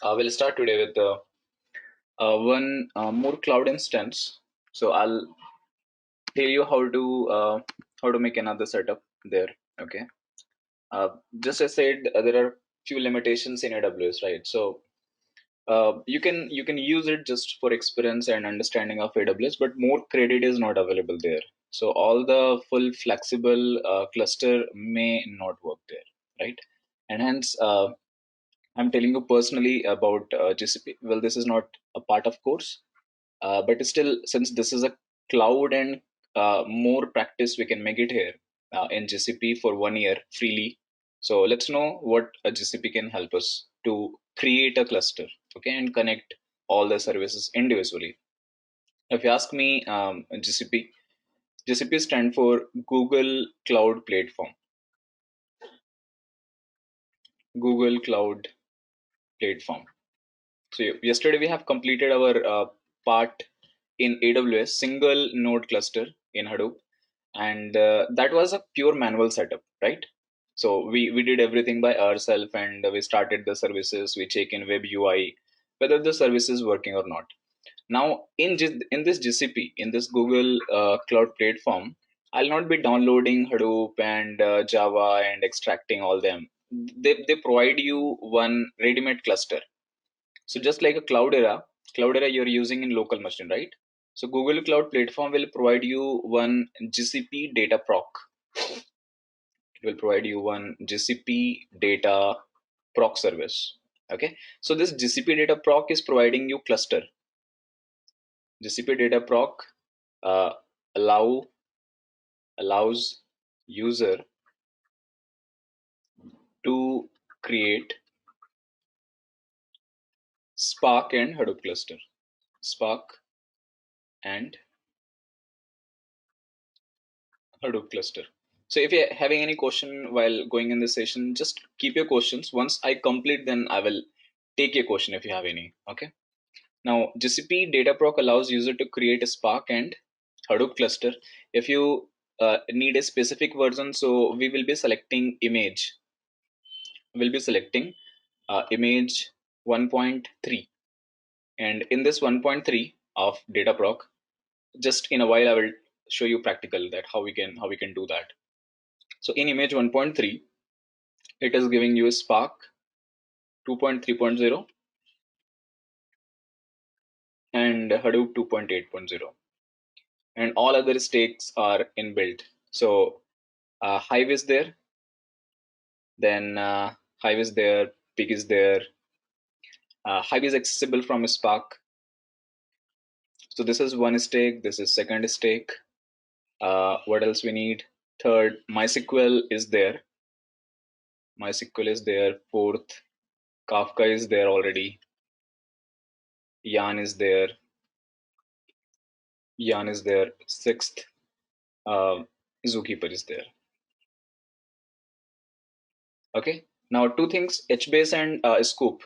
We'll start today with one more cloud instance. So I'll tell you how to make another setup there. Okay. Uh, just as said, there are few limitations in AWS, right? So you can use it just for experience and understanding of AWS, but more credit is not available there. So all the full flexible cluster may not work there, right? And hence, I'm telling you personally about GCP. Well, this is not a part of course, but still, since this is a cloud and more practice, we can make it here in GCP for 1 year freely. So let's know what a GCP can help us to create a cluster, okay, and connect all the services individually. If you ask me, GCP stand for Google Cloud Platform. Google Cloud Platform. So yesterday we have completed our part in AWS single node cluster in Hadoop, and that was a pure manual setup, right? So we did everything by ourselves, and we started the services. We check in web UI whether the service is working or not. Now in this GCP, in this Google Cloud Platform, I'll not be downloading Hadoop and Java and extracting all them. They provide you one ready-made cluster. So just like a Cloudera you're using in local machine, right? So Google Cloud Platform will provide you one GCP data proc. It will provide you one GCP data proc service. Okay. So this GCP data proc is providing you cluster. GCP data proc uh, allows user to create Spark and Hadoop cluster. Spark and Hadoop cluster. So if you're having any question while going in this session, just keep your questions. Once I complete, then I will take your question if you have any. Okay. Now GCP Dataproc allows user to create a Spark and Hadoop cluster. If you need a specific version, so we will be selecting image. We'll be selecting image 1.3, and in this 1.3 of Dataproc, just in a while I will show you practical that how we can do that. So in image 1.3, it is giving you a Spark 2.3.0 and Hadoop 2.8.0, and all other stakes are inbuilt. So Hive is there, then Hive is there, Pig is there. Hive is accessible from Spark. So this is one stake, this is second stake. What else we need? Third, MySQL is there. MySQL is there. Fourth, Kafka is there already. Yarn is there. Yarn is there. Sixth, uh, Zookeeper is there. Okay. Now two things: HBase and Scoop.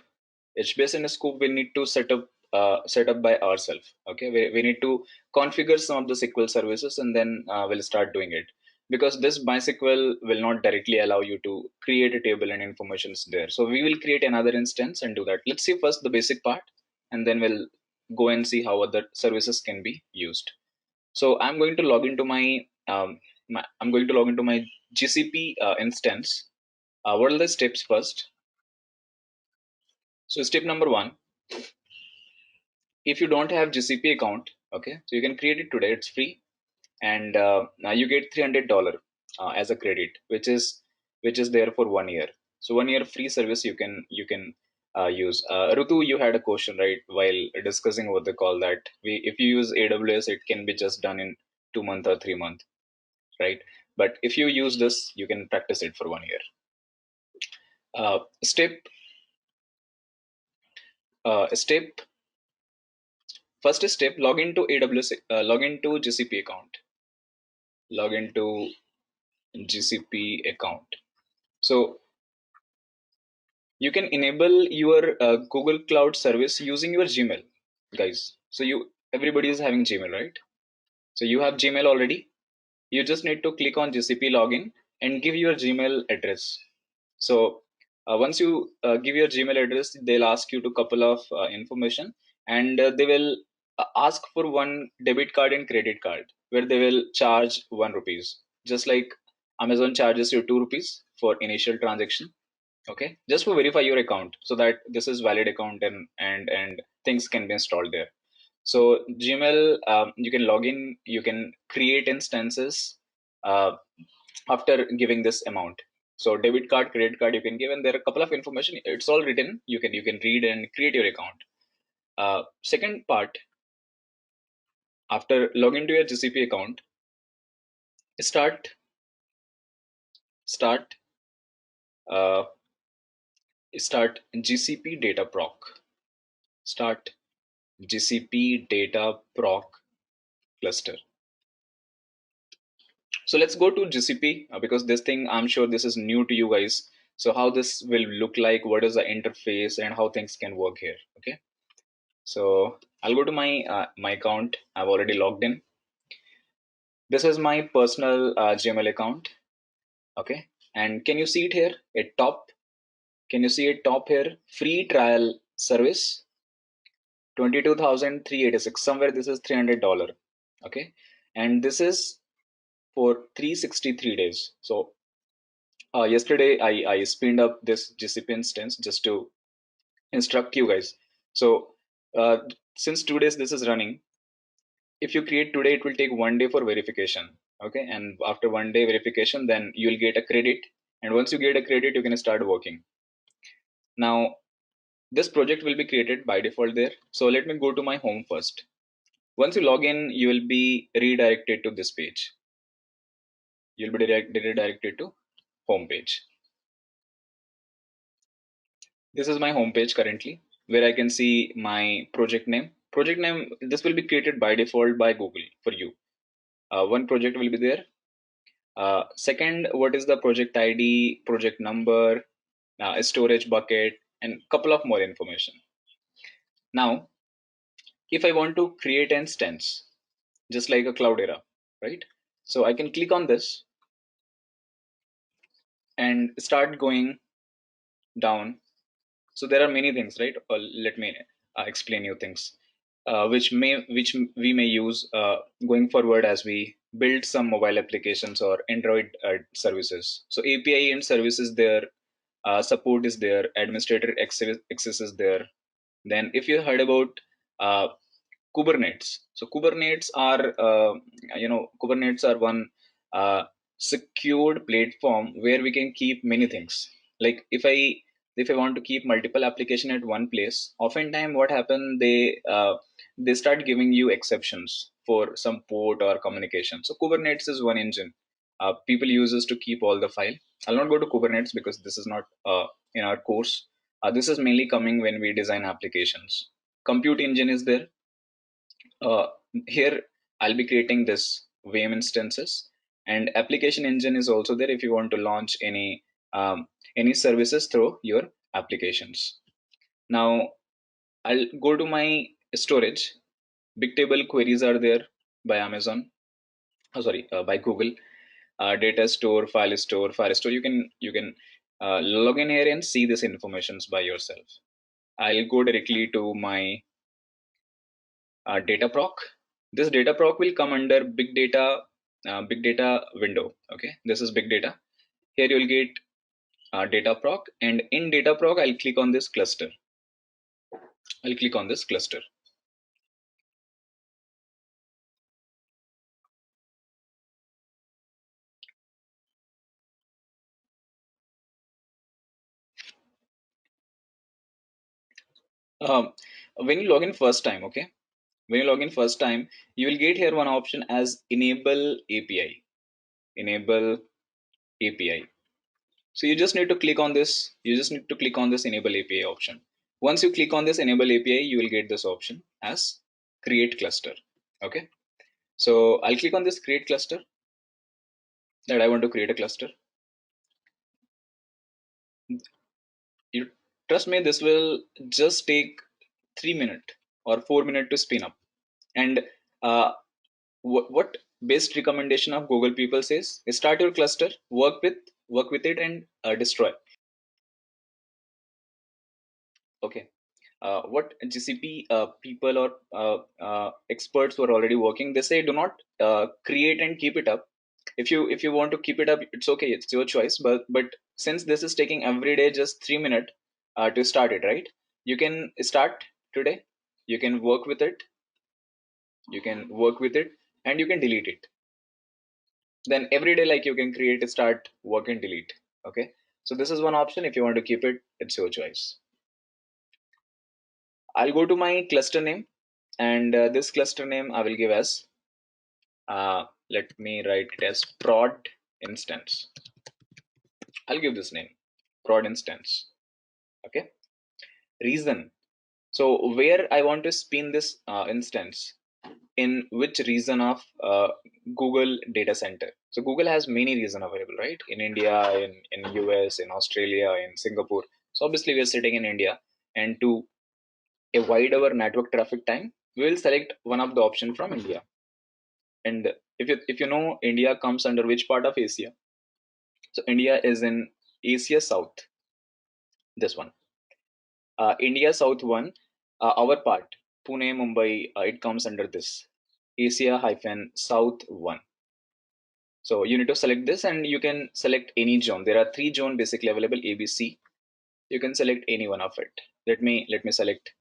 HBase and Scoop we need to set up by ourselves. Okay. We need to configure some of the SQL services, and then we'll start doing it, because this MySQL will not directly allow you to create a table and informations there. So we will create another instance and do that. Let's see first the basic part, and then we'll go and see how other services can be used. So I'm going to log into I'm going to log into my GCP instance. What are the steps first? So step number one, if you don't have GCP account, okay, so you can create it today. It's free, and now you get $300 as a credit, which is there for 1 year. So 1 year free service you can use. Rutu, you had a question right while discussing over the call that if you use AWS, it can be just done in 2 months or 3 months, right? But if you use this, you can practice it for 1 year. Uh, step step First step, log into AWS, log into GCP account. Log into GCP account. So you can enable your Google Cloud service using your Gmail, guys. So everybody is having Gmail, right? So you have Gmail already. You just need to click on GCP login and give your Gmail address. So Once you give your Gmail address, they'll ask you to couple of information, and they will ask for one debit card and credit card, where they will charge 1 rupees, just like Amazon charges you 2 rupees for initial transaction. Okay, just to verify your account so that this is valid account, and things can be installed there. So Gmail, you can log in, you can create instances uh, after giving this amount. So debit card, credit card, you can give, and there are a couple of information. It's all written. You can read and create your account. Second part, after login to your GCP account, start uh, start GCP data proc. Start GCP data proc cluster. So let's go to GCP because this thing, I'm sure this is new to you guys. So how this will look like, what is the interface, and how things can work here. Okay. So I'll go to my account. I've already logged in. This is my personal Gmail account. Okay. And can you see it here at top? Can you see it top here? Free trial service, 22,386. Somewhere this is $300. Okay. And this is for 363 days. So yesterday I spinned up this GCP instance just to instruct you guys. So uh, since 2 days this is running, if you create today, it will take 1 day for verification. Okay, and after 1 day verification, then you'll get a credit, and once you get a credit, you can start working. Now this project will be created by default there. So let me go to my home first. Once you log in, you will be redirected to this page. You'll be redirected to home page. This is my home page currently, where I can see my project name. Project name, this will be created by default by Google for you. One project will be there. Second, what is the project ID, project number, a storage bucket, and couple of more information. Now, if I want to create an instance, just like a Cloudera, right? So I can click on this and start going down. So there are many things, right? Let me explain you things, which we may use going forward as we build some mobile applications or Android services. So API and services there, support is there, administrator access is there. Then if you heard about uh, Kubernetes. So Kubernetes are one secured platform where we can keep many things. Like if I want to keep multiple application at one place, oftentimes what happen, they start giving you exceptions for some port or communication. So Kubernetes is one engine people uses to keep all the file. I'll not go to Kubernetes because this is not in our course. This is mainly coming when we design applications. Compute engine is there. uh, Here I'll be creating this VM instances, and application engine is also there if you want to launch any services through your applications. Now I'll go to my storage. Big table queries are there by Amazon. Oh, sorry, by Google. Data store, file store. You can log in here and see this informations by yourself. I'll go directly to my data proc. This data proc will come under big data window. Okay, this is big data. Here you'll get data proc, and in data proc I'll click on this cluster. I'll click on this cluster. um, when you log in first time, okay, when you log in first time, you will get here one option as enable API. So you just need to click on this. You just need to click on this enable API option. Once you click on this enable API, you will get this option as create cluster. Okay. So I'll click on this create cluster, that I want to create a cluster. You trust me, this will just take 3 minutes or 4 minutes to spin up. And what best recommendation of Google people says is start your cluster, work with it, and destroy. Okay. What GCP people or experts who are already working, they say do not create and keep it up. If you want to keep it up, it's okay, it's your choice. But since this is taking every day just 3 minutes to start it, right? You can start today. You can work with it. You can work with it, and you can delete it. Then every day, like, you can create, start, work, and delete. Okay. So this is one option. If you want to keep it, it's your choice. I'll go to my cluster name, and this cluster name I will give as, let me write it as prod instance. I'll give this name, prod instance. Okay. Reason. So where I want to spin this instance, in which region of Google data center. So Google has many regions available, right? In India, in US, in Australia, in Singapore. So obviously we are sitting in India, and to avoid our network traffic time, we will select one of the option from India. And if you know India comes under which part of Asia, so India is in Asia South. This one, India South one, our part, Pune, Mumbai, it comes under this Asia hyphen South one. So you need to select this, and you can select any zone. There are 3 zones basically available, A, B, C. You can select any one of it. Let me select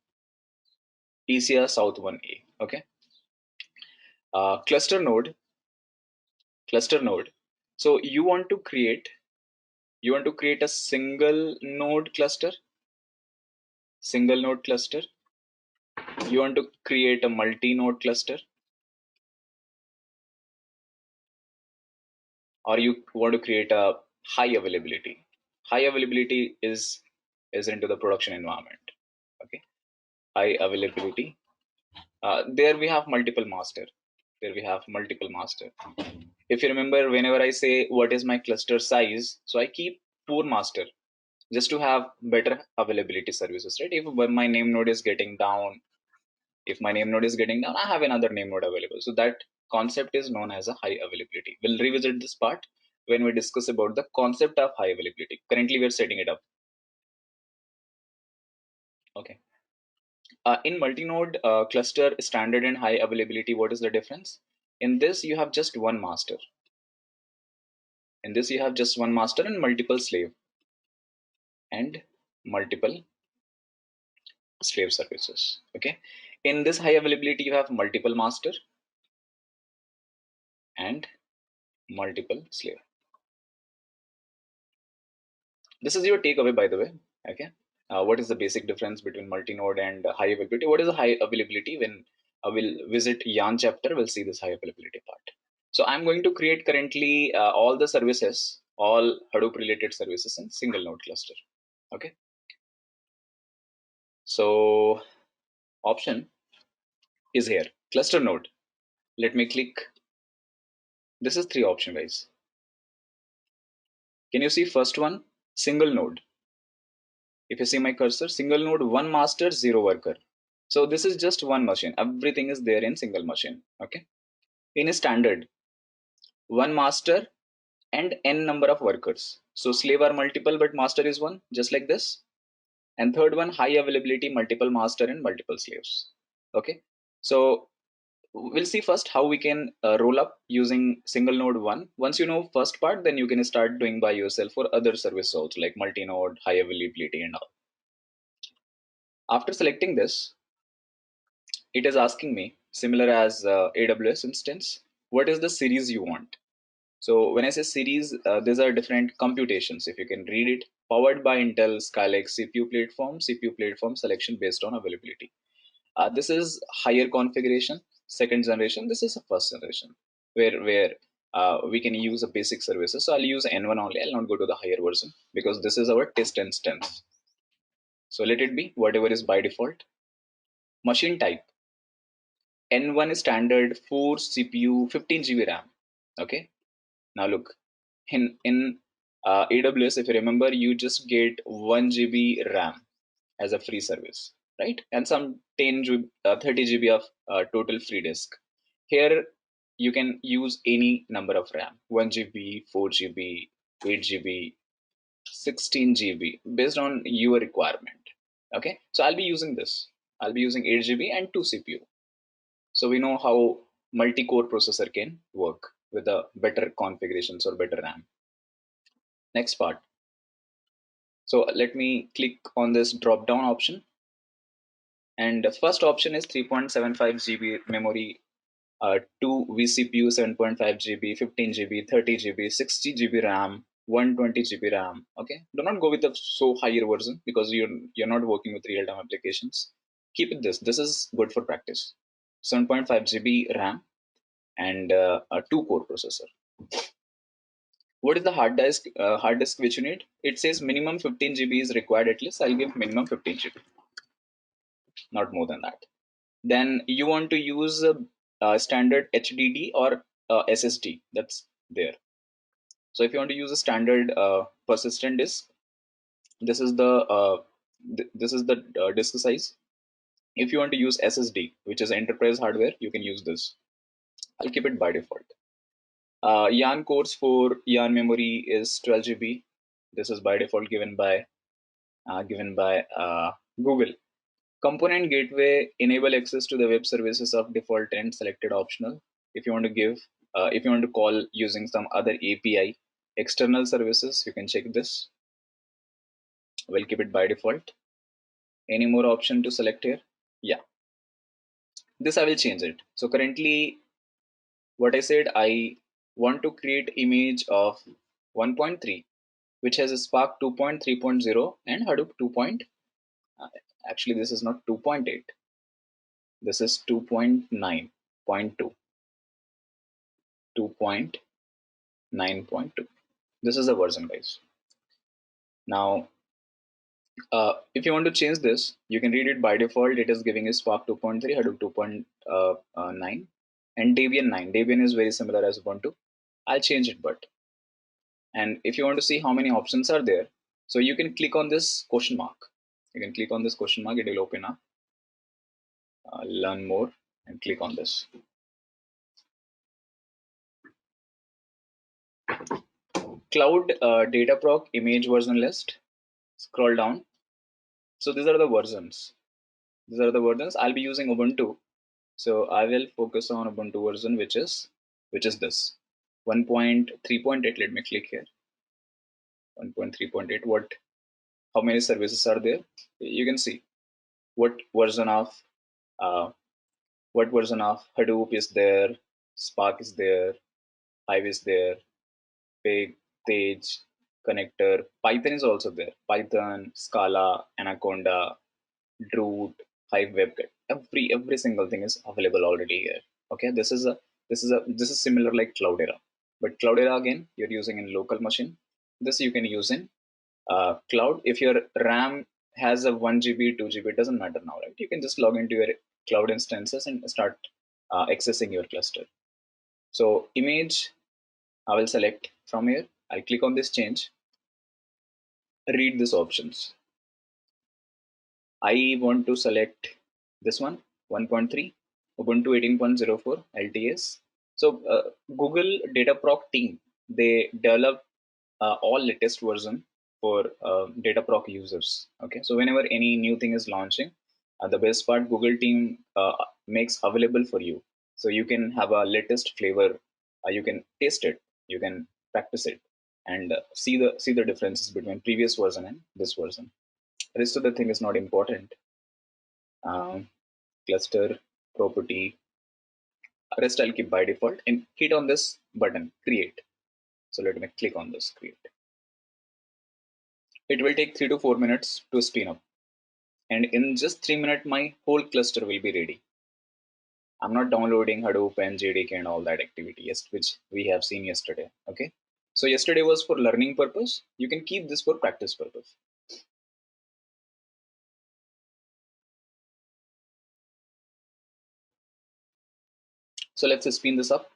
Asia South 1A. Okay. Cluster node. Cluster node. So you want to create a single node cluster. Single node cluster. You want to create a multi-node cluster, or you want to create a high availability. High availability is into the production environment. Okay. High availability. There we have multiple master. There we have multiple master. If you remember, whenever I say what is my cluster size, so I keep 4 master just to have better availability services, right? If my name node is getting down, I have another name node available. So that concept is known as a high availability. We'll revisit this part when we discuss about the concept of high availability. Currently, we're setting it up. Okay. In multi-node cluster standard and high availability, what is the difference? In this, you have just one master. In this, you have just one master and multiple slave services. Okay. In this high availability, you have multiple master and multiple slave. This is your takeaway, by the way. Okay. What is the basic difference between multi-node and high availability? What is the high availability? When we'll visit Yarn chapter, we'll see this high availability part. So I'm going to create currently all the services, all Hadoop related services in single node cluster. Okay. So option is here, cluster node. Let me click. This is 3 option, guys. Can you see first one? Single node. If you see my cursor, single node, 1 master, 0 worker. So this is just one machine. Everything is there in single machine. Okay. In a standard, 1 master and n number of workers. So slave are multiple, but master is one, just like this. And third one, high availability, multiple master and multiple slaves. Okay. So we'll see first how we can roll up using single node 1. Once you know first part, then you can start doing by yourself for other services also, like multi-node, high availability and all. After selecting this, it is asking me, similar as AWS instance, what is the series you want? So when I say series, these are different computations. If you can read it, powered by Intel Skylake CPU platform selection based on availability. This is higher configuration, second generation. This is a first generation, where we can use a basic services. So I'll use N1 only. I'll not go to the higher version because this is our test instance. So let it be whatever is by default. Machine type, N1 is standard, 4 CPU, 15 GB RAM. Okay. Now look, in AWS, if you remember, you just get 1 GB RAM as a free service, right? And some 10 GB, 30 GB of total free disk. Here, you can use any number of RAM, 1 GB, 4 GB, 8 GB, 16 GB, based on your requirement. Okay, so I'll be using this. I'll be using 8 GB and 2 CPU. So we know how multi-core processor can work with a better configurations or better RAM. Next part. So let me click on this drop down option. And the first option is 3.75 GB memory, 2 vCPU, 7.5 GB, 15 GB, 30 GB, 60 GB RAM, 120 GB RAM. Okay, do not go with the so higher version because you're not working with real time applications. Keep it this. This is good for practice. 7.5 GB RAM and a 2 core processor. What is the hard disk? Hard disk which you need? It says minimum 15 GB is required at least. I'll give minimum 15 GB, not more than that. Then you want to use a standard HDD or SSD that's there. So if you want to use a standard persistent disk, this is the disk size. If you want to use SSD, which is enterprise hardware, you can use this. I'll keep it by default. Yarn cores for yarn memory is 12 GB. This is by default given by Google. Component gateway enable access to the web services of default and selected optional. If you want to if you want to call using some other API external services, you can check this. We'll keep it by default. Any more option to select here? Yeah, this I will change it. So currently, what I said, I want to create image of 1.3, which has a Spark 2.3.0 and Hadoop 2. Actually, this is not 2.8. This is 2.9.2. 2.9.2. This is the version, guys. Now, if you want to change this, you can read it by default. It is giving you Spark 2.3, Hadoop 2.9, and Debian 9. Debian is very similar as Ubuntu. I'll change it, but. And if you want to see how many options are there, so you can click on this question mark. You can click on this question mark. It will open up. Learn more and click on this. Cloud Dataproc image version list. Scroll down. So these are the versions. These are the versions. I'll be using Ubuntu. So I will focus on Ubuntu version, which is this 1.3.8. Let me click here. 1.3.8. How many services are there? You can see what version of uh, Hadoop is there, Spark is there, Hive is there, Pig, Tej, Connector, Python is also there. Python, Scala, Anaconda, Druid, Hive WebKit. Every single thing is available already here. Okay, this is similar like Cloudera, but Cloudera again you're using in local machine. This you can use in cloud. If your RAM has a 1 GB, 2 GB, it doesn't matter now, right? You can just log into your cloud instances and start accessing your cluster. So image, I will select from here. I click on this change. Read these options. I want to select this one, 1.3, Ubuntu 18.04 LTS. So Google Dataproc team, they develop all latest version for Dataproc users. Okay, so whenever any new thing is launching, the best part Google team makes available for you. So you can have a latest flavor, you can taste it, you can practice it, and see the differences between previous version and this version. Rest of the thing is not important. Um, Cluster property, rest I'll keep by default and hit on this button create. So let me click on this create. It will take 3 to 4 minutes to spin up, and in just 3 minutes my whole cluster will be ready. I'm not downloading Hadoop and JDK and all that activity, yes, which we have seen yesterday. Okay, so yesterday was for learning purpose. You can keep this for practice purpose. So let's spin this up.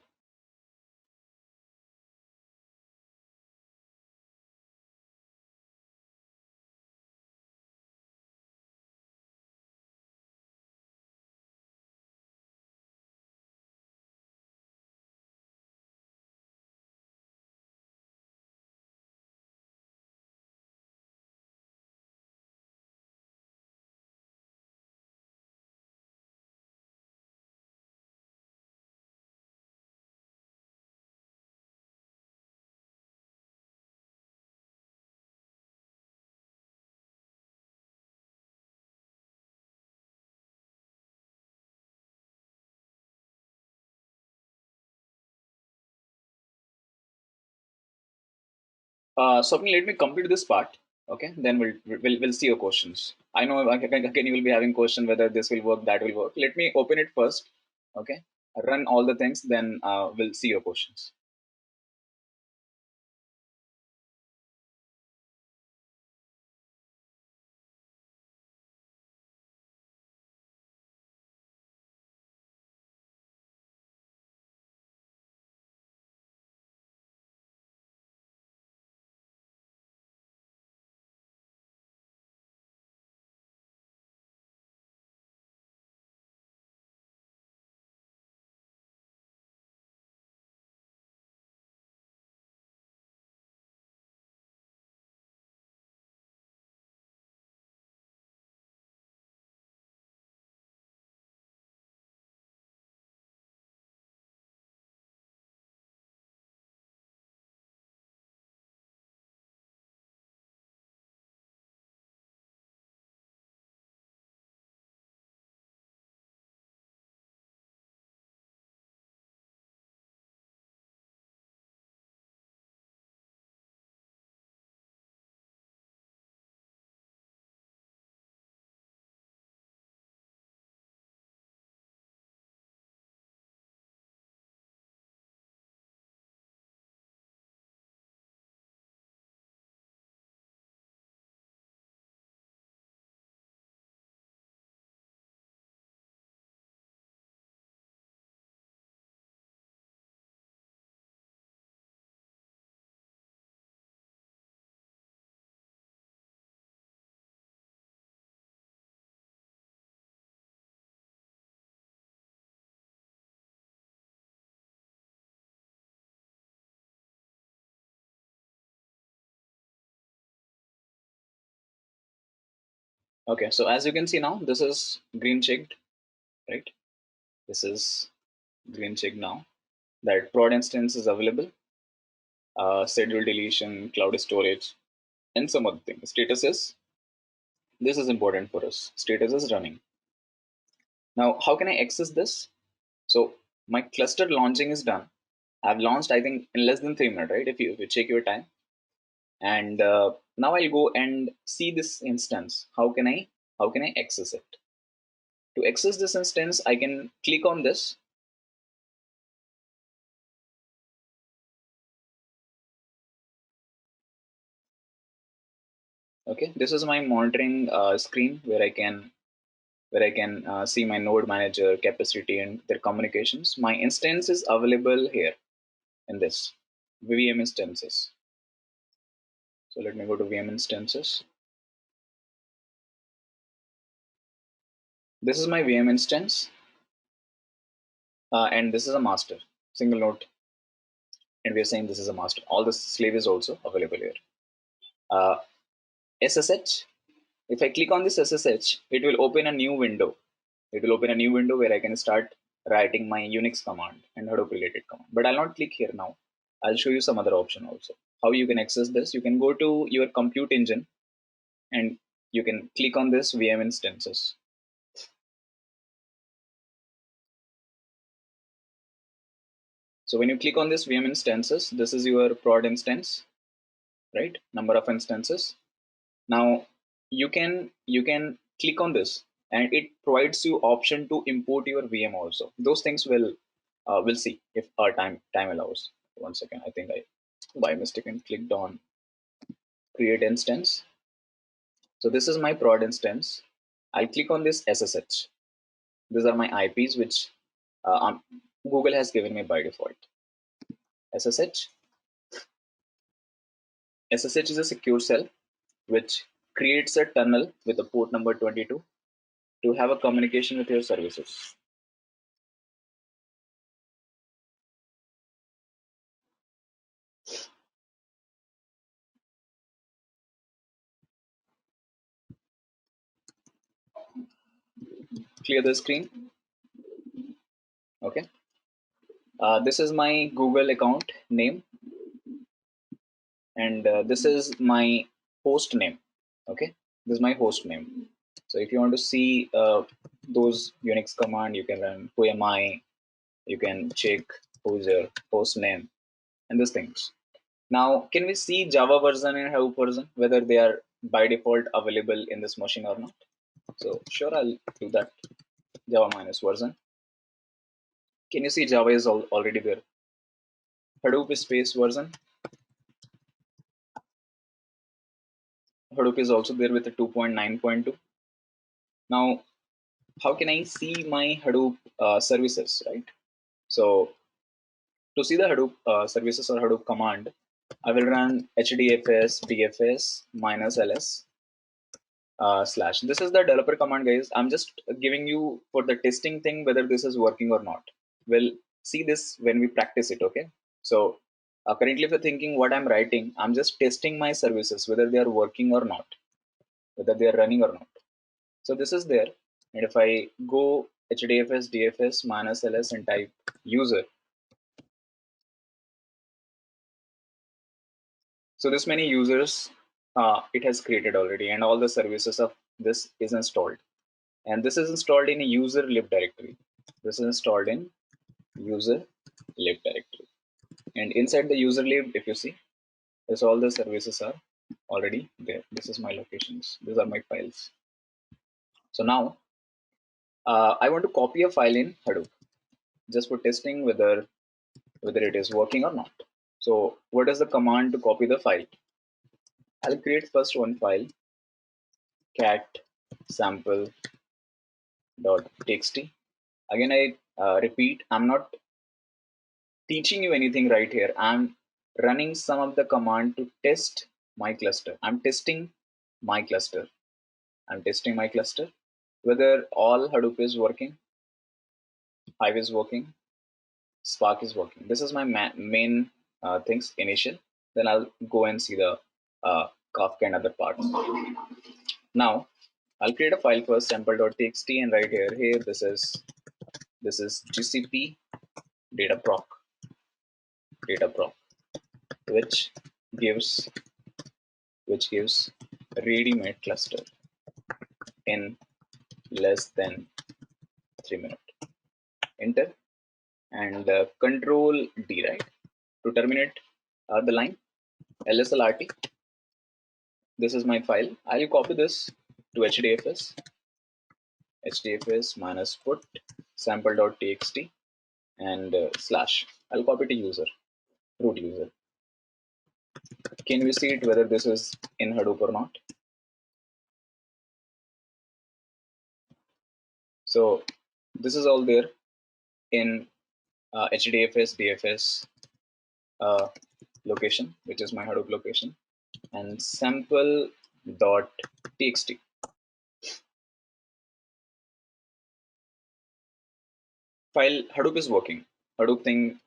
Swapnil, let me complete this part. Okay, then we'll see your questions. I know again you will be having question whether this will work, that will work. Let me open it first. Okay, run all the things, then we'll see your questions. Okay, so as you can see now, this is green checked, right? This is green checked now. That prod instance is available, schedule deletion, cloud storage, and some other things. Status is, this is important for us. Status is running. Now, how can I access this? So my cluster launching is done. I've launched, I think, in less than 3 minutes, right? If you check your time. And now I'll go and see this instance. How can I access it? To access this instance, I can click on this. Okay, this is my monitoring screen where I can see my node manager capacity and their communications. My instance is available here in this VM instances. So let me go to VM instances. This is my VM instance, and this is a master single node, and we are saying this is a master. All the slave is also available here. Uh, SSH. If I click on this SSH, it will open a new window. It will open a new window where I can start writing my Unix command and Hadoop related command. But I'll not click here now. I'll show you some other option also. How you can access this? You can go to your compute engine and you can click on this VM instances. So when you click on this VM instances, this is your prod instance, right? Number of instances. Now you can click on this and it provides you option to import your VM also. Those things we'll see if our time allows. One second, I think I by mistake clicked on create instance. So this is my prod instance. I'll click on this SSH. These are my IPs which Google has given me by default. SSH. SSH is a secure cell which creates a tunnel with a port number 22 to have a communication with your services. Clear the screen. Okay. This is my Google account name, and this is my host name. Okay, this is my host name. So if you want to see those Unix command, you can run who am I. You can check who's your host name and these things. Now, can we see Java version and Hadoop version, whether they are by default available in this machine or not? So sure, I'll do that. Java minus version. Can you see Java is already there? Hadoop space version. Hadoop is also there with a 2.9.2. Now, how can I see my Hadoop services, right? So to see the Hadoop services or Hadoop command, I will run hdfs dfs minus ls slash. This is the developer command, guys. I'm just giving you for the testing thing whether this is working or not. We'll see this when we practice it, okay? So currently, if you're thinking what I'm writing, I'm just testing my services whether they are working or not, whether they are running or not. So this is there, and if I go hdfs dfs minus ls and type user, so this many users it has created already, and all the services of this is installed. And this is installed in a user lib directory. This is installed in user lib directory. And inside the user lib, if you see, this all the services are already there. This is my locations. These are my files. So now I want to copy a file in Hadoop just for testing whether it is working or not. So what is the command to copy the file? I'll create first one file, cat sample.txt. Again, I repeat, I'm not teaching you anything right here. I'm running some of the command to test my cluster. I'm testing my cluster. Whether all Hadoop is working, Hive is working, Spark is working. This is my main things initial. Then I'll go and see the Kafka and other parts. Now I'll create a file first, sample.txt, and right here this is GCP dataproc, which gives ready-made cluster in less than 3 minutes. Enter and control D, right, to terminate the line. LSLRT. This is my file. I'll copy this to hdfs minus put sample.txt and slash. I'll copy to user, root user. Can we see it whether this is in Hadoop or not? So this is all there in hdfs dfs location, which is my Hadoop location, and sample.txt. File Hadoop is working. Hadoop thing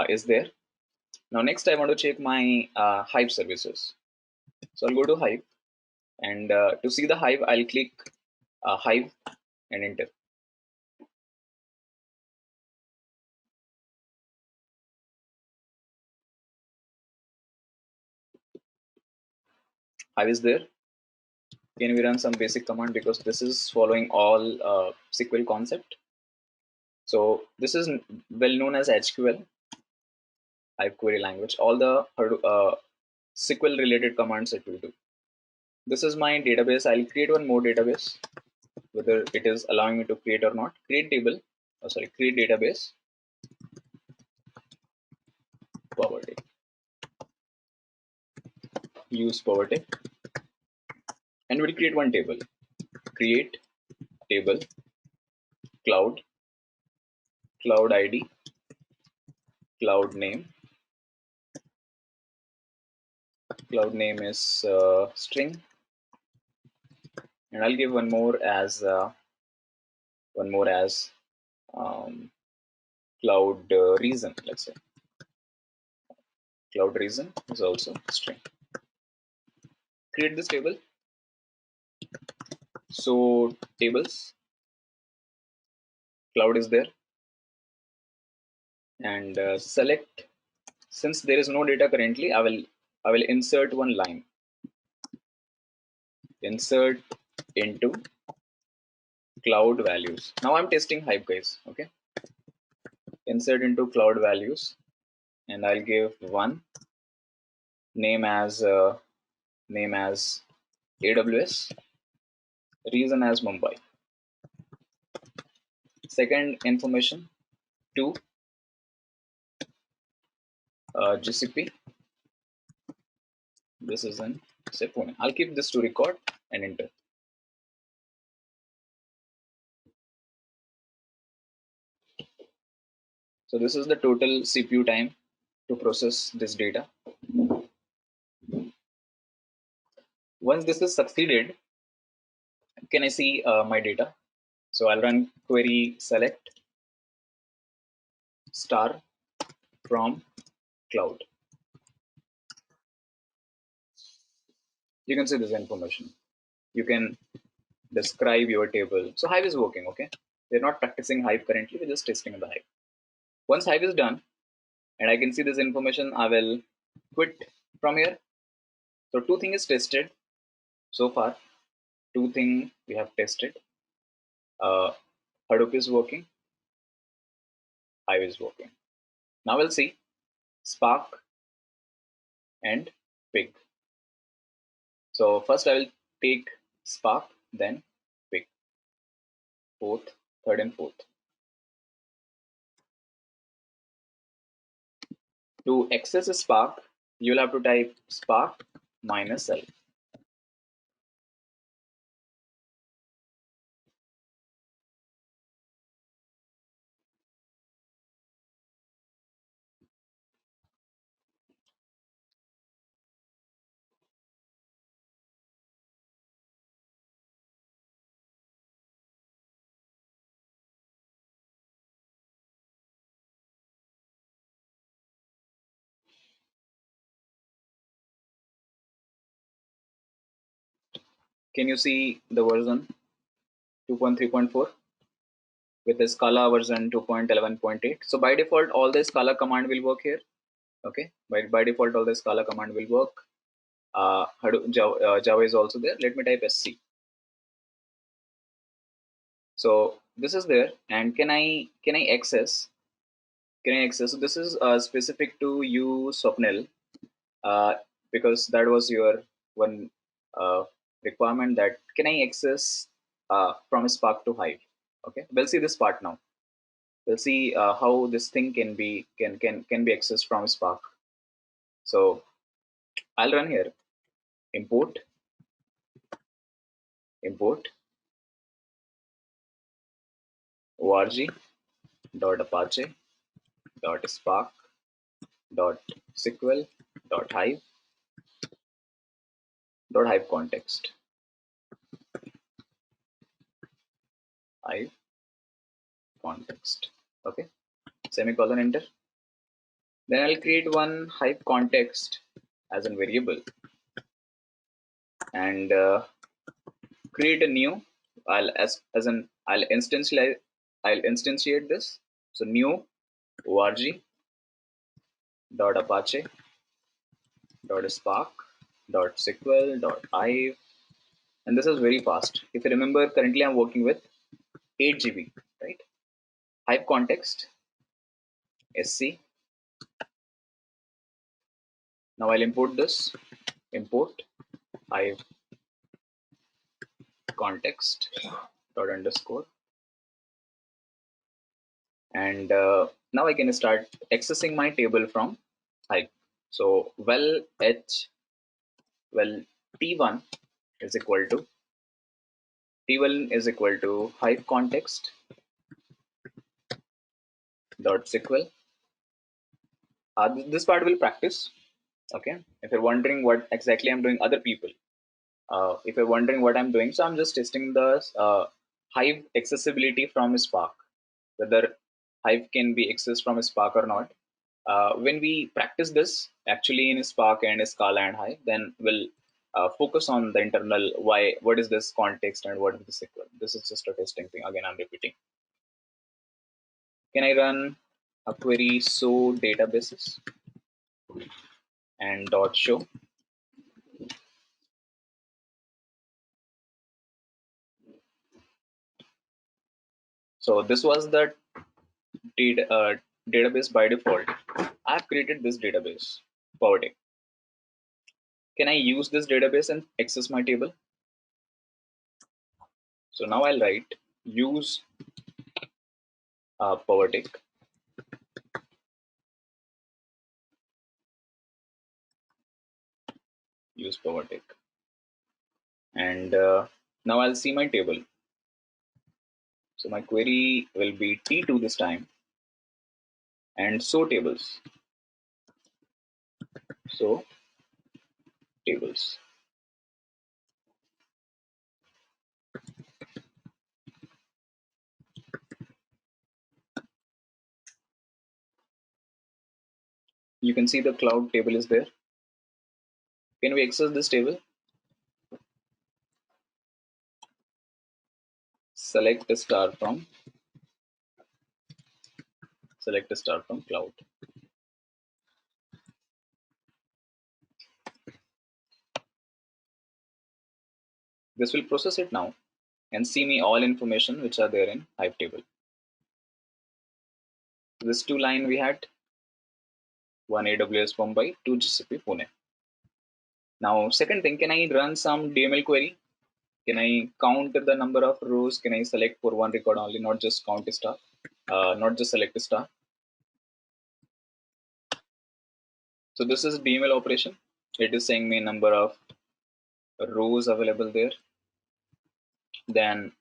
is there. Now next I want to check my Hive services. So I'll go to Hive, and to see the Hive, I'll click Hive and enter. Hive is there. Can we run some basic command because this is following all SQL concept. So this is well known as HQL, Hive query language. All the SQL related commands it will do. This is my database. I'll create one more database, whether it is allowing me to create or not. Create table, create database, poverty. Use poverty, and we'll create one table. Create table, cloud ID, cloud name. Cloud name is string, and I'll give one more as cloud reason. Let's say cloud reason is also string. Create this table. So tables, cloud is there, and select. Since there is no data currently, I will insert one line. Insert into cloud values. Now I'm testing Hive, guys. Okay. Insert into cloud values, and I'll give 1, name as AWS, region as Mumbai. Second information, 2 GCP. This is in say Pune. I'll keep this to record and enter. So this is the total CPU time to process this data. Once this is succeeded, can I see my data? So I'll run query select star from cloud. You can see this information. You can describe your table. So Hive is working, okay? We're not practicing Hive currently, we're just testing the Hive. Once Hive is done and I can see this information, I will quit from here. So two things is tested so far. Two things we have tested. Hadoop is working, Hive is working. Now we'll see Spark and Pig. So first I will take Spark, then Pig. Fourth, third and fourth. To access a Spark, you'll have to type Spark -L. Can you see the version 2.3.4 with the Scala version 2.11.8? So by default, all the Scala command will work here. Okay, by default, all the Scala command will work. Java is also there. Let me type SC. So this is there, and can I access? Can I access? So this is specific to you, Swapnil, because that was your one requirement. That can I access from Spark to Hive? Okay, we'll see this part now. We'll see how this thing can be accessed from Spark. So I'll run here import org.apache.spark.sql.hive hive context. Okay, semicolon, enter. Then I'll create one Hive context as a variable and create a new. I'll instantiate this. So new org.apache.spark.sql.hive, and this is very fast. If you remember, currently I'm working with 8 GB, right? Hive context sc. Now I'll import this. Import Hive context dot underscore, and now I can start accessing my table from Hive. So t1 is equal to Hive context dot sql. This part will practice. Okay, if you're wondering what exactly I'm doing, other people, if you're wondering what I'm doing, so I'm just testing the Hive accessibility from Spark, whether Hive can be accessed from Spark or not. When we practice this actually in Spark and Scala and Hive, then we'll focus on the internal what is this context and what is the SQL. This is just a testing thing. Again, I'm repeating. Can I run a query show databases and dot show? So this was the database by default. I've created this database, Power Tech. Can I use this database and access my table? So now I'll write use PowerTech. Use PowerTech. And now I'll see my table. So my query will be T2 this time, and so tables. So tables. You can see the cloud table is there. Can we access this table? Select a star from cloud. This will process it now and see me all information which are there in Hive table. This two line we had, one AWS Mumbai, two GCP Pune. Now second thing, can I run some DML query? Can I count the number of rows? Can I select for one record only, not just count a star, not just select a star? So this is DML operation. It is saying me number of rows available there. Then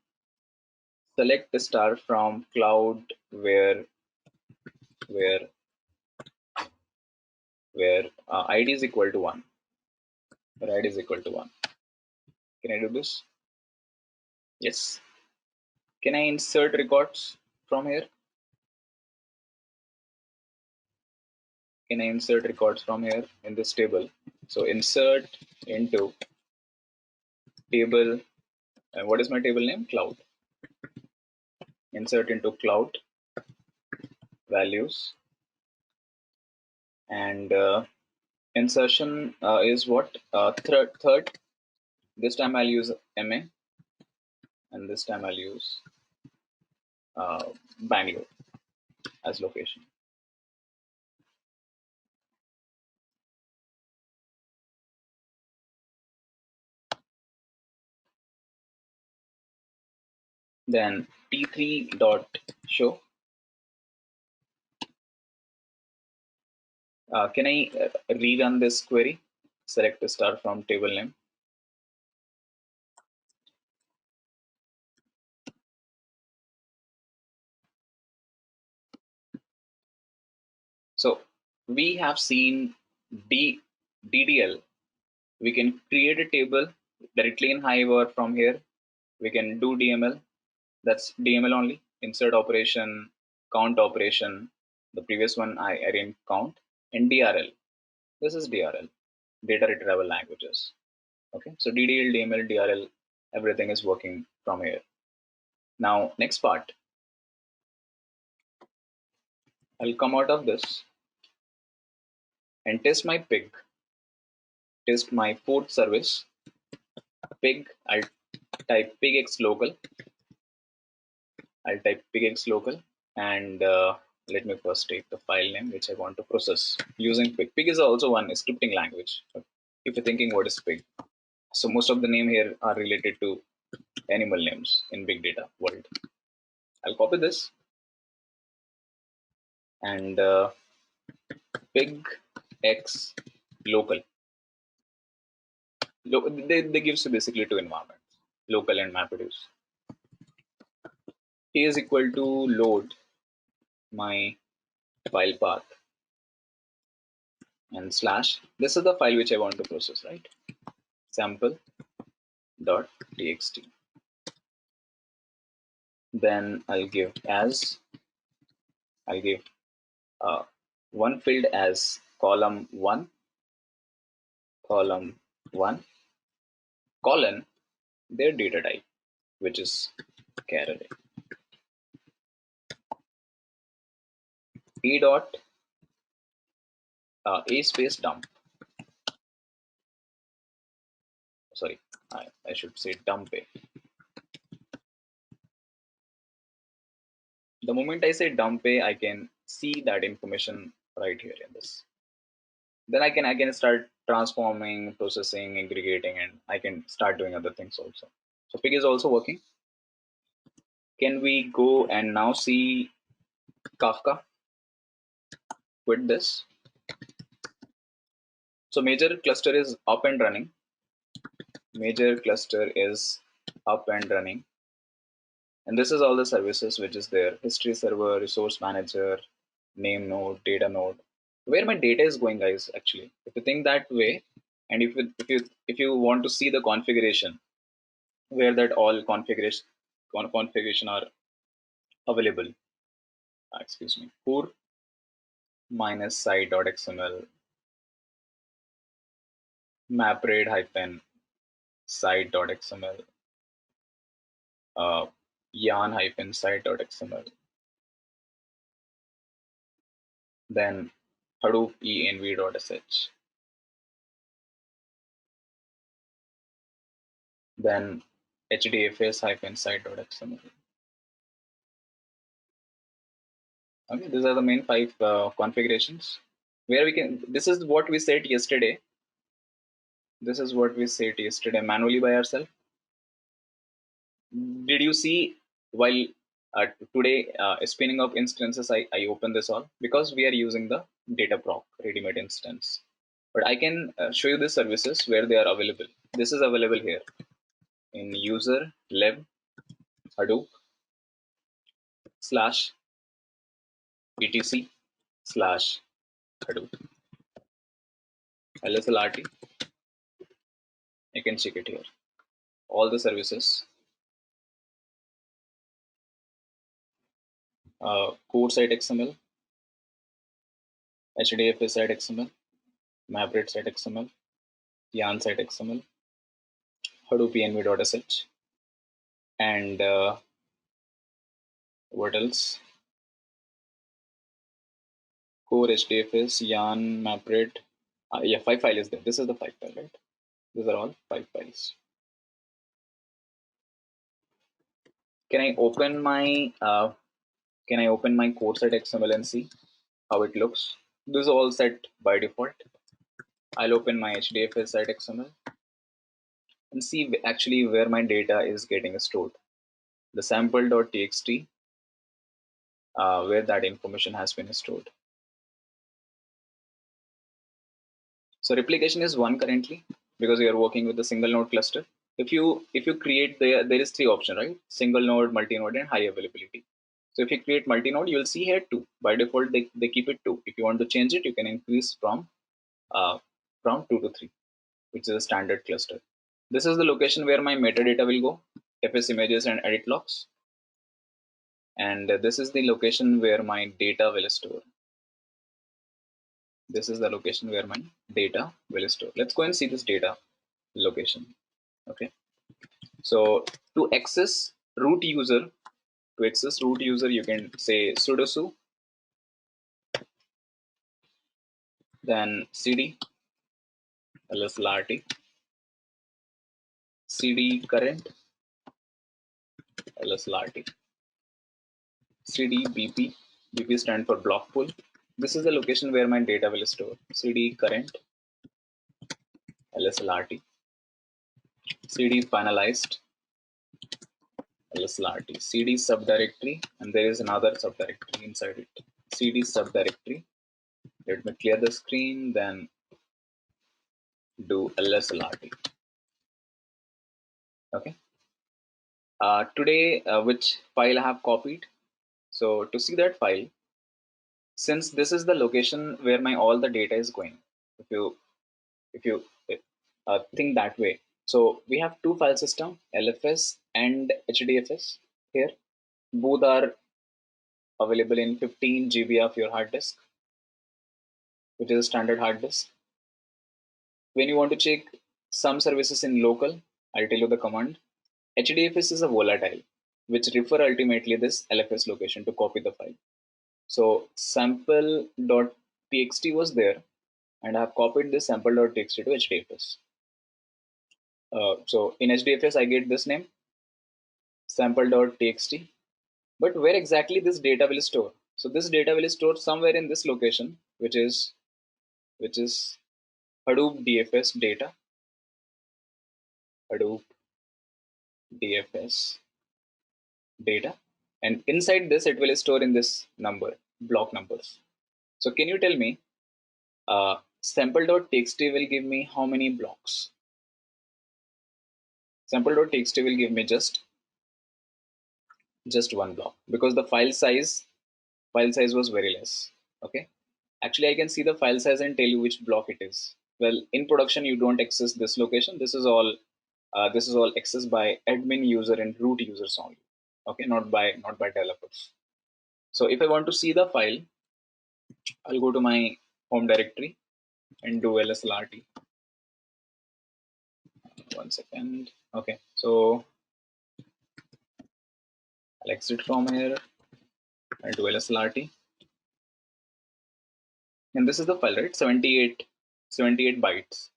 select the star from cloud where ID is equal to 1. Where ID is equal to 1. Can I do this? Yes. Can I insert records from here? Can I insert records from here in this table? So insert into table. And what is my table name? Cloud. Insert into cloud values. And insertion is what? Third. This time I'll use MA. And this time I'll use Bangalore as location. Then T3 dot show. Can I rerun this query? Select the star from table name. So we have seen DDL. We can create a table directly in Hive or from here. We can do DML. That's DML only. Insert operation, count operation. The previous one I didn't count. And DRL. This is DRL, data retrieval languages. Okay, so DDL, DML, DRL, everything is working from here. Now, next part. I'll come out of this and test my pig. Test my port service. Pig, I'll type pigx local. I'll type pigx local and let me first take the file name which I want to process using pig. Pig is also one scripting language. If you're thinking what is pig, so most of the name here are related to animal names in big data world. I'll copy this and pig x local. They gives you basically two environments, local and MapReduce. T is equal to load my file path and slash. This is the file which I want to process, right? Sample.txt. Then I'll give uh, one field as column 1, column 1, colon their data type, which is char array. E dot a space dump. Sorry, I should say dump a. The moment I say dump a, I can see that information right here in this. then I can start transforming, processing, aggregating, and I can start doing other things also. So pig is also working. Can we go and now see Kafka? Quit this. So major cluster is up and running. Major cluster is up and running. And this is all the services which is there: history server, resource manager, name node, data node. Where my data is going, guys, actually. If you think that way, and if you want to see the configuration, where that all configuration are available. Excuse me. Core minus site.xml maprade hyphen site.xml yarn hyphen site.xml, then Hadoop env.sh, then hdfs hyphen site.xml. Okay, these are the main five configurations where we can. This is what we set yesterday. This is what we set yesterday manually by ourselves. Did you see while today spinning up instances, I open this all because we are using the Dataproc ready-made instance. But I can show you the services where they are available. This is available here in user lib Hadoop slash etc slash Hadoop lsLrt. You can check it here. All the services, core site XML, HDFS site XML, maprade site XML, yarn site XML, Hadoop env.sh, and what else? Core HDFS, yarn, maprade. Yeah, five file is there. This is the five file, right? These are all five files. Can I open my core site XML and see how it looks? This is all set by default. I'll open my HDFS site XML and see actually where my data is getting stored. The sample.txt, where that information has been stored. So replication is one currently because we are working with a single node cluster. If you create there is three options, right? Single node, multi-node, and high availability. So if you create multi-node, you'll see here two. By default, they keep it two. If you want to change it, you can increase from 2 to 3, which is a standard cluster. This is the location where my metadata will go, FS images and edit logs. And this is the location where my data will store. This is the location where my data will store. Let's go and see this data location. Okay. So to access root user, you can say sudo su, then cd lsLrt, cd current lsLrt, cd bp. Bp stand for block pool. This is the location where my data will store. Cd current lsLrt, cd finalized lsLrt, cd subdirectory, and there is another subdirectory inside it. Cd subdirectory. Let me clear the screen, then do lsLrt. Okay. Today, which file I have copied. So to see that file, since this is the location where my all the data is going, if you think that way, so we have two file system, LFS and HDFS here. Both are available in 15 GB of your hard disk, which is a standard hard disk. When you want to check some services in local, I'll tell you the command. HDFS is a volatile, which refer ultimately this LFS location to copy the file. So sample.txt was there, and I have copied this sample.txt to HDFS. So in HDFS, I get this name, sample.txt. But where exactly this data will store? So this data will store somewhere in this location, which is which is Hadoop DFS data, Hadoop DFS data, and inside this it will store in this block numbers. So can you tell me, sample.txt will give me how many blocks? Sample.txt will give me just one block, because the file size was very less. Okay, actually I can see the file size and tell you which block it is. Well, in production you don't access this location. This is all accessed by admin user and root users only. Okay, not by developers. So if I want to see the file, I'll go to my home directory and do lslrt. One second. Okay, so I'll exit from here and do lslrt, and this is the file, right? 78 bytes,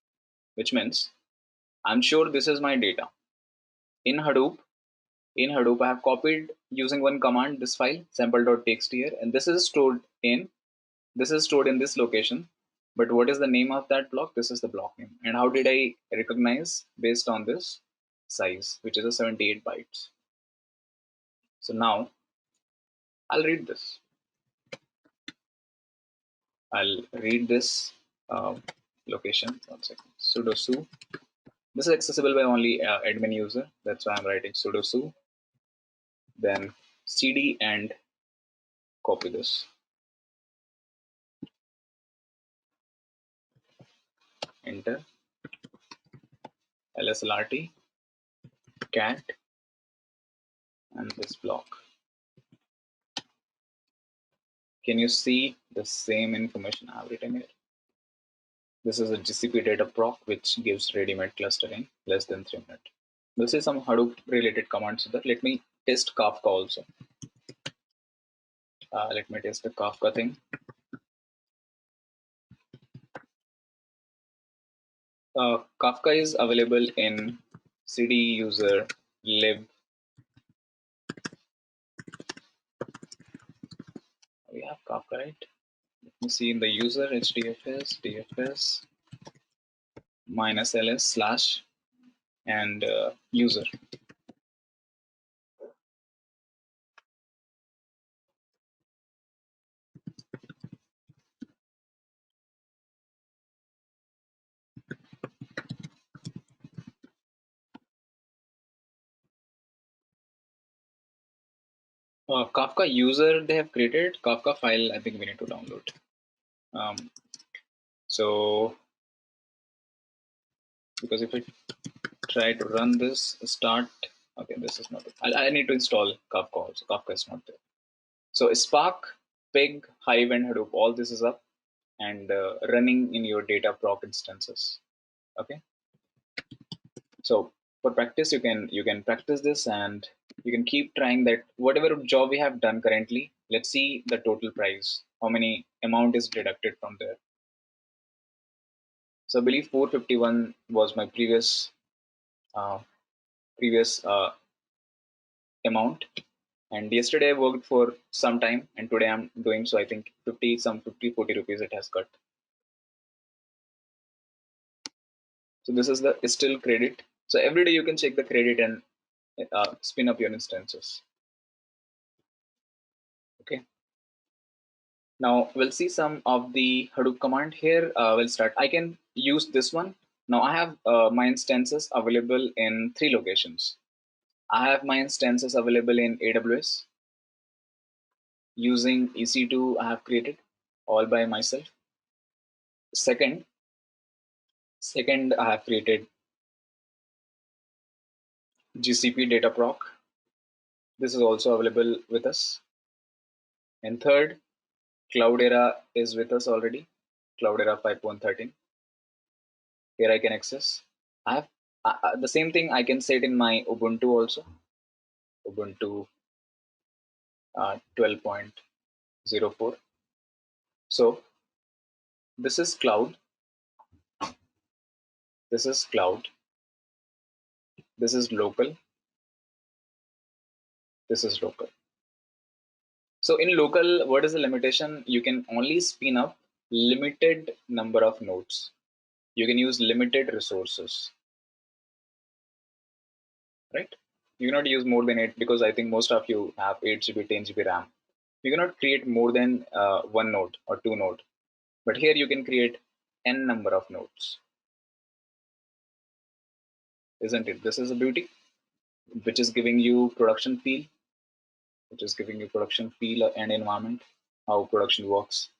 which means I'm sure this is my data in Hadoop. I have copied using one command this file sample.txt here, and this is stored in this location. But what is the name of that block? This is the block name. And how did I recognize? Based on this size, which is a 78 bytes. So now I'll read this. Location. One second. Sudo su. This is accessible by only admin user. That's why I'm writing sudo su. Then cd and copy this. Enter. lslrt cat and this block. Can you see the same information I have written here? This is a GCP data proc which gives ready-made cluster in less than 3 minutes. We'll see some Hadoop related commands to that. Let me test Kafka also. Let me test the Kafka thing. Kafka is available in cd user lib. We have Kafka, right? Let me see in the user dfs -ls slash and user. Kafka user they have created. Kafka file I think we need to download. So because if I try to run this, start, okay, this is not it. I need to install Kafka also. Kafka is not there. So Spark, Pig, Hive, and Hadoop, all this is up and running in your data proc instances. Okay. So for practice, you can practice this and you can keep trying that. Whatever job we have done currently, let's see the total price. How many amount is deducted from there? So I believe 451 was my previous uh, amount, and yesterday I worked for some time and today I'm doing, so I think 50 40 rupees it has cut. So this is the still credit. So every day you can check the credit and spin up your instances. Okay, now we'll see some of the Hadoop command here. We'll start. I can use this one. Now I have my instances available in 3 locations. I have my instances available in AWS using EC2 I have created all by myself. Second, I have created GCP data proc. This is also available with us. And third, Cloudera is with us already. Cloudera 5.13. Here I can access. I have the same thing I can set in my Ubuntu also. Ubuntu 12.04. So this is cloud. This is cloud. This is local. This is local. So in local, what is the limitation? You can only spin up limited number of nodes. You can use limited resources, right? You cannot use more than 8 because I think most of you have 8 GB, 10 GB RAM. You cannot create more than one node or two node, but here you can create n number of nodes, isn't it? This is a beauty, which is giving you production feel, and environment, how production works,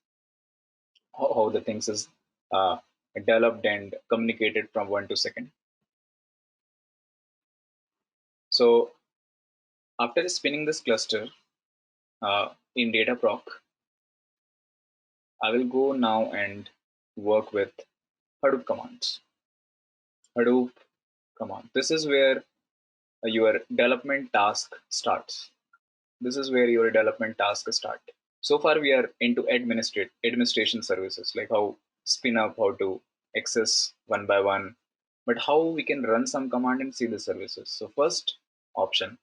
how the things is uh, developed and communicated from one to second. So after spinning this cluster in Dataproc, I will go now and work with Hadoop commands. Hadoop command. This is where your development task starts. This is where your development tasks start. So far, we are into administration services, like how spin up, how to access one by one, but how we can run some command and see the services. So option,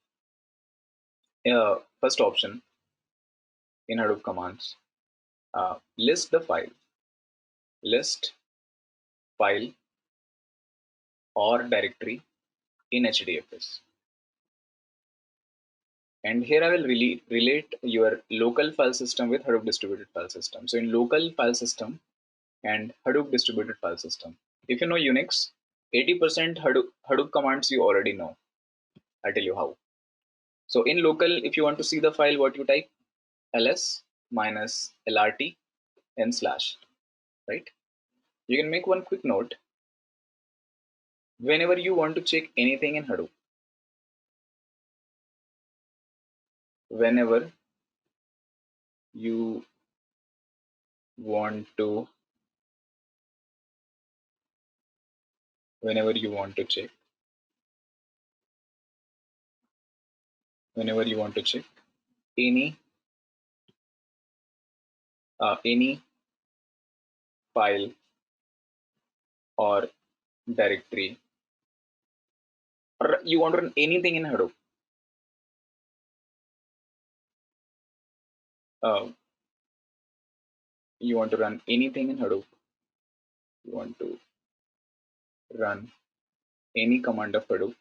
first option in Hadoop commands, list the file, list file or directory in HDFS. And here I will relate your local file system with Hadoop distributed file system. So in local file system and Hadoop distributed file system, if you know Unix, 80% Hadoop commands you already know. I'll tell you how. So in local, if you want to see the file, what you type? ls minus lrt n slash, right? You can make one quick note. Whenever you want to check anything in Hadoop, whenever you want to whenever you want to check whenever you want to check any file or directory, or you want to run anything in Hadoop, uh, you want to run anything in Hadoop, you want to run any command of Hadoop,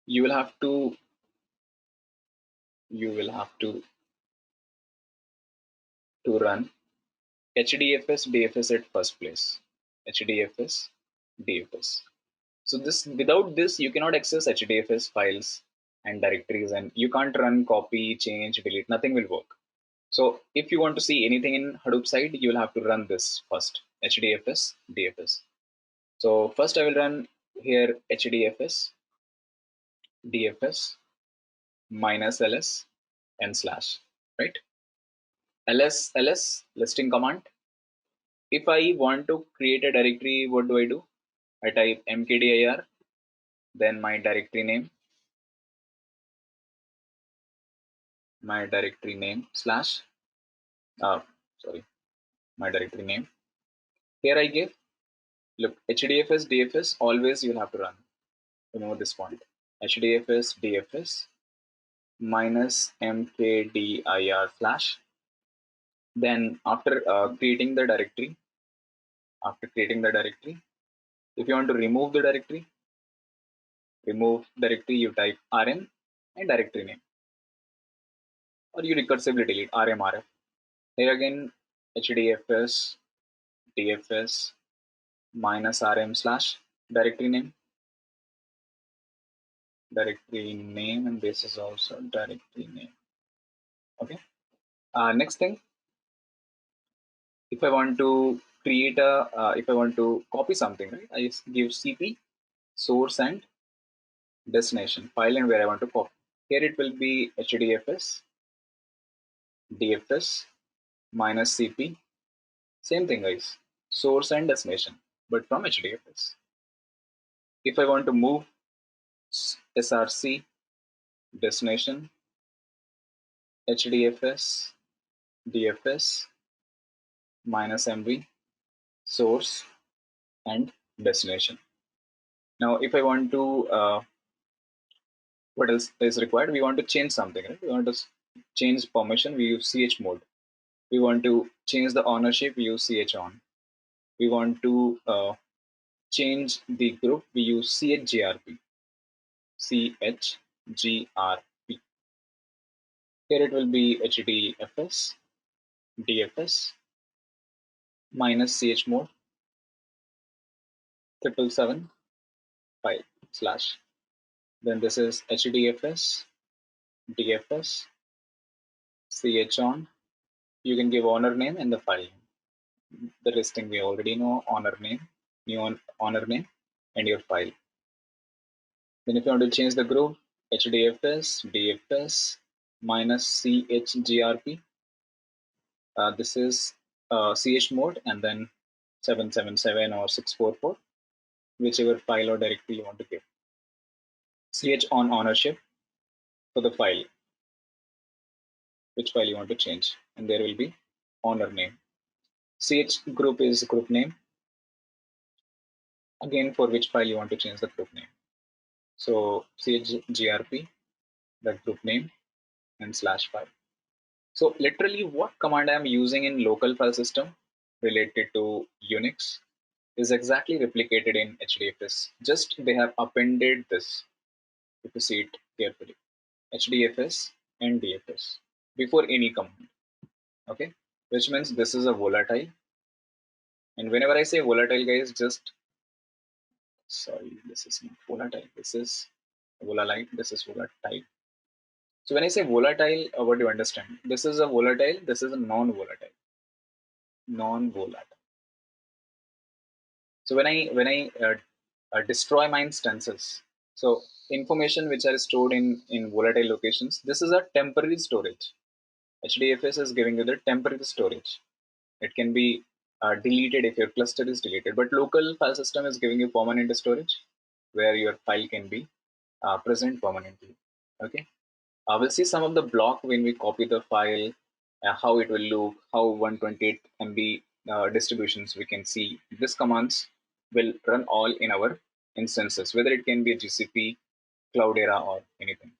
you will have to run HDFS DFS at first place. HDFS DFS. So this, without this, you cannot access HDFS files and directories, and you can't run copy, change, delete. Nothing will work. So if you want to see anything in Hadoop side, you will have to run this first, HDFS DFS. So first I will run here HDFS DFS minus ls n slash, right? ls listing command. If I want to create a directory, what do? I type mkdir, then my directory name slash, sorry, my directory name. Here I give, look, HDFS DFS, always you'll have to run. Remember this point. HDFS DFS minus mkdir slash. Then after creating the directory, if you want to remove the directory, you type rm and directory name, or you recursively delete rmrf. Here again, HDFS DFS minus rm slash directory name, and this is also directory name. Okay. Next thing, if I want to create if I want to copy something, right, I just give cp source and destination file and where I want to copy. Here it will be HDFS DFS minus cp. Same thing, guys. Source and destination, but from HDFS. If I want to move src destination HDFS DFS minus mv source and destination. Now, if I want to What else is required? We want to change something, right? We want to change permission, we use chmod. We want to change the ownership, we use chon. We want to change the group, we use chgrp. chgrp. Here it will be hdfs, dfs, minus chmod, 777 file slash. Then this is hdfs, dfs, chon. You can give owner name and the file name. The rest thing we already know, owner name, new owner name, and your file. Then if you want to change the group, hdfs, dfs, minus chgrp. This is chmod and then 777 or 644, whichever file or directory you want to give. Ch on ownership for the file, which file you want to change, and there will be owner name. Ch group is group name, again for which file you want to change the group name. So chgrp, the group name, and slash file. So literally what command I'm using in local file system related to Unix is exactly replicated in HDFS. Just they have appended this, if you see it carefully, HDFS and DFS before any command. Okay, which means this is a volatile. And whenever I say volatile, guys, just sorry, this is not volatile. This is volatile. This is volatile. So when I say volatile, what do you understand? This is a volatile. This is a non-volatile. Non-volatile. So when I destroy my instances, so information which are stored in volatile locations, this is a temporary storage. HDFS is giving you the temporary storage. It can be deleted if your cluster is deleted, but local file system is giving you permanent storage where your file can be present permanently. Okay. We'll see some of the block when we copy the file, how it will look, how 128 MB distributions we can see. These commands will run all in our instances, whether it can be a GCP, Cloudera, or anything.